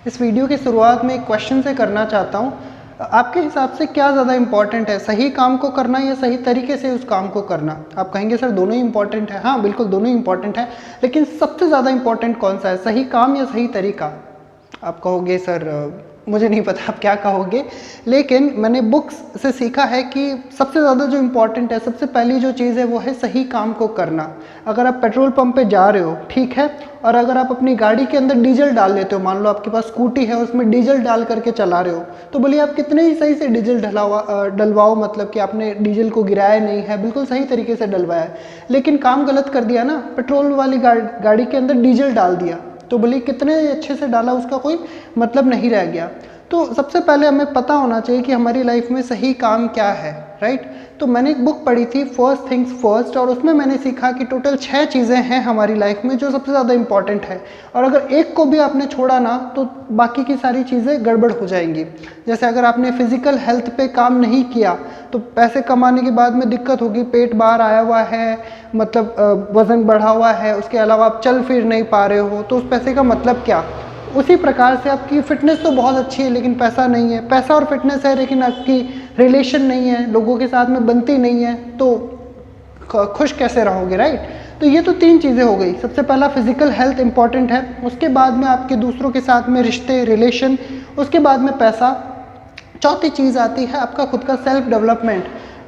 इस वीडियो की शुरुआत में एक क्वेश्चन से करना चाहता हूँ। आपके हिसाब से क्या ज़्यादा इम्पॉर्टेंट है, सही काम को करना या सही तरीके से उस काम को करना? आप कहेंगे सर दोनों ही इम्पॉर्टेंट है। हाँ बिल्कुल दोनों ही इम्पॉर्टेंट है, लेकिन सबसे ज़्यादा इम्पॉर्टेंट कौन सा है, सही काम या सही तरीका? आप कहोगे सर मुझे नहीं पता आप क्या कहोगे, लेकिन मैंने बुक्स से सीखा है कि सबसे ज़्यादा जो इम्पोर्टेंट है, सबसे पहली जो चीज़ है वो है सही काम को करना। अगर आप पेट्रोल पंप पे जा रहे हो, ठीक है, और अगर आप अपनी गाड़ी के अंदर डीजल डाल लेते हो, मान लो आपके पास स्कूटी है उसमें डीजल डाल करके चला रहे हो, तो बोलिए आप कितने ही सही से डीजल डलवाओ, मतलब कि आपने डीजल को गिराया नहीं है, बिल्कुल सही तरीके से डलवाया है, लेकिन काम गलत कर दिया ना, पेट्रोल वाली गाड़ी के अंदर डीजल डाल दिया, तो बोलिए कितने अच्छे से डाला, उसका कोई मतलब नहीं रह गया। तो सबसे पहले हमें पता होना चाहिए कि हमारी लाइफ में सही काम क्या है, राइट? तो मैंने एक बुक पढ़ी थी फर्स्ट थिंग्स फर्स्ट, और उसमें मैंने सीखा कि टोटल 6 चीज़ें हैं हमारी लाइफ में जो सबसे ज़्यादा इंपॉर्टेंट है, और अगर एक को भी आपने छोड़ा ना तो बाकी की सारी चीज़ें गड़बड़ हो जाएंगी। जैसे अगर आपने फिजिकल हेल्थ पे काम नहीं किया तो पैसे कमाने के बाद में दिक्कत होगी, पेट बाहर आया हुआ है, मतलब वज़न बढ़ा हुआ है, उसके अलावा आप चल फिर नहीं पा रहे हो, तो उस पैसे का मतलब क्या? उसी प्रकार से आपकी फिटनेस तो बहुत अच्छी है लेकिन पैसा नहीं है, पैसा और फिटनेस है लेकिन आपकी रिलेशन नहीं है, लोगों के साथ में बनती नहीं है, तो खुश कैसे रहोगे, राइट? तो ये तो 3 चीज़ें हो गई। सबसे पहला फिजिकल हेल्थ इंपॉर्टेंट है, उसके बाद में आपके दूसरों के साथ में रिश्ते, रिलेशन, उसके बाद में पैसा, चौथी चीज़ आती है आपका खुद का सेल्फ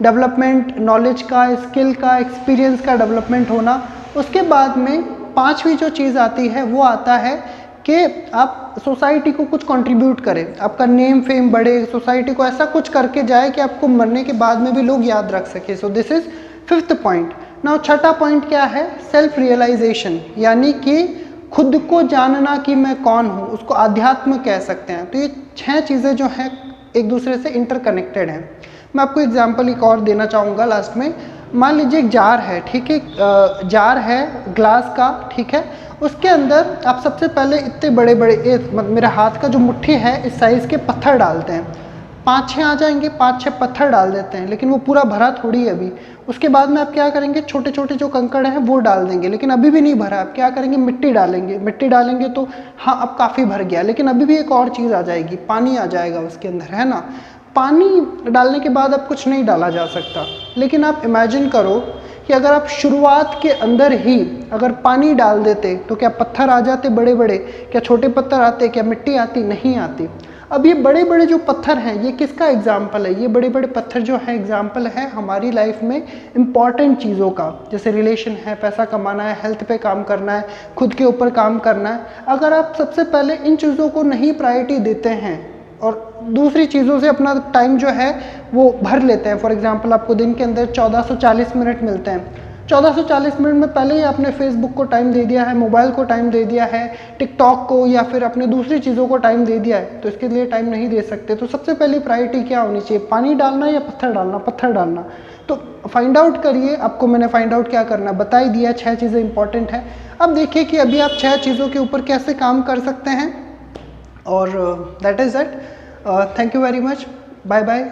डेवलपमेंट, नॉलेज का, स्किल का, एक्सपीरियंस का डेवलपमेंट होना। उसके बाद में 5वीं जो चीज़ आती है वो आता है कि आप सोसाइटी को कुछ कंट्रीब्यूट करें, आपका नेम फेम बढ़े, सोसाइटी को ऐसा कुछ करके जाए कि आपको मरने के बाद में भी लोग याद रख सके। So this is 5th point. Now छठा पॉइंट क्या है? सेल्फ रियलाइजेशन, यानी कि खुद को जानना कि मैं कौन हूँ, उसको अध्यात्म कह सकते हैं। तो ये 6 चीज़ें जो हैं एक दूसरे से इंटरकनेक्टेड हैं। मैं आपको एग्जाम्पल एक और देना चाहूँगा लास्ट में। मान लीजिए एक जार है, ठीक है, जार है ग्लास का, ठीक है, उसके अंदर आप सबसे पहले इतने बड़े बड़े मेरे हाथ का जो मुट्ठी है इस साइज़ के पत्थर डालते हैं, 5-6 आ जाएंगे, 5-6 पत्थर डाल देते हैं, लेकिन वो पूरा भरा थोड़ी है अभी। उसके बाद में आप क्या करेंगे, छोटे छोटे जो कंकड़ हैं वो डाल देंगे, लेकिन अभी भी नहीं भरा। आप क्या करेंगे, मिट्टी डालेंगे तो हाँ अब काफ़ी भर गया, लेकिन अभी भी एक और चीज़ आ जाएगी, पानी आ जाएगा उसके अंदर, है ना? पानी डालने के बाद अब कुछ नहीं डाला जा सकता, लेकिन आप इमेजिन करो कि अगर आप शुरुआत के अंदर ही अगर पानी डाल देते तो क्या पत्थर आ जाते बड़े बड़े? क्या छोटे पत्थर आते? क्या मिट्टी आती? नहीं आती। अब ये बड़े बड़े जो पत्थर हैं ये किसका एग्जाम्पल है? ये बड़े बड़े पत्थर जो है एग्जाम्पल है हमारी लाइफ में इम्पॉर्टेंट चीज़ों का, जैसे रिलेशन है, पैसा कमाना है, हेल्थ पे काम करना है, खुद के ऊपर काम करना है। अगर आप सबसे पहले इन चीज़ों को नहीं प्रायोरिटी देते हैं और दूसरी चीज़ों से अपना टाइम जो है वो भर लेते हैं, फॉर एग्जांपल आपको दिन के अंदर 1440 मिनट मिलते हैं, 1440 मिनट में पहले ही आपने फेसबुक को टाइम दे दिया है, मोबाइल को टाइम दे दिया है, टिकटॉक को या फिर अपने दूसरी चीज़ों को टाइम दे दिया है, तो इसके लिए टाइम नहीं दे सकते। तो सबसे पहली प्रायोरिटी क्या होनी चाहिए? पानी डालना या पत्थर डालना? पत्थर डालना। तो फाइंड आउट करिए, आपको मैंने फाइंड आउट क्या करना बता ही दिया, 6 चीज़ें इंपॉर्टेंट है। अब देखिए कि अभी आप 6 चीज़ों के ऊपर कैसे काम कर सकते हैं, और that is it. Thank you very much. Bye bye.